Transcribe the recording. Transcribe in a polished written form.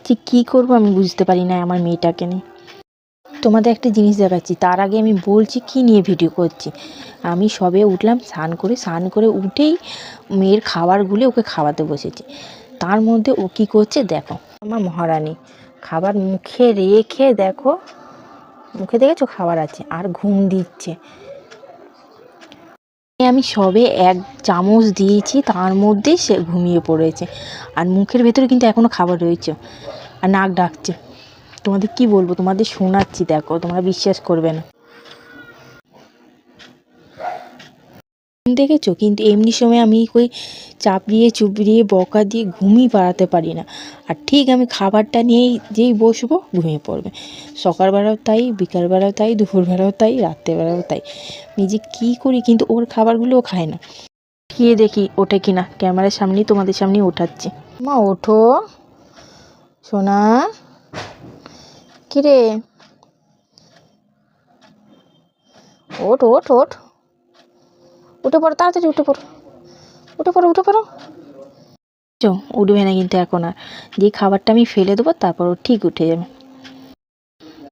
ঠিক কী করবো আমি বুঝতে পারি না আমার মেয়েটাকে নিয়ে। তোমাদের একটা জিনিস দেখাচ্ছি, তার আগে আমি বলছি কী নিয়ে ভিডিও করছি। আমি সবে উঠলাম, স্নান করে উঠেই মেয়ের খাবারগুলো ওকে খাওয়াতে বসেছি। তার মধ্যে ও কী করছে দেখো, আমার মহারানী খাবার মুখে রেখে দেখো, মুখে দেখেছো খাবার আছে আর ঘুম দিচ্ছে। আমি সবে 1 চামচ দিয়েছি, তার মধ্যেই সে ঘুমিয়ে পড়েছে। আর মুখের ভেতরে কিন্তু এখনও খাবার রয়েছে আর নাক ডাকছে। তোমাদের কি বলবো, তোমাদের শোনাচ্ছি, দেখো তোমরা বিশ্বাস করবে না। দেখেছো, কিন্তু এমনি সময় আমি ওই চুপড়িয়ে বকা দিয়ে ঘুমিয়ে পাড়াতে পারি না। আর ঠিক আমি খাবারটা নিয়েই যেই বসবো ঘুমিয়ে পড়বে। সকালবেলাও তাই, বিকালবেলাও তাই, দুপুরবেলাও তাই, রাত্রেবেলাও তাই। আমি যে কী করি, কিন্তু ওর খাবারগুলোও খায় না। খেয়ে দেখি ওঠে কিনা, ক্যামেরার সামনেই তোমাদের সামনেই ওঠাচ্ছি। মা ওঠো সোনা, কিরে ওঠ ওঠ ওঠ, উঠে পড়ো তাড়াতাড়ি, উঠে পড়ো উঠে পড়ো উঠে পড়ো। উঠবে না কিন্তু এখন আর, যে খাবারটা আমি ফেলে দেবো তারপর ও ঠিক উঠে যাবে।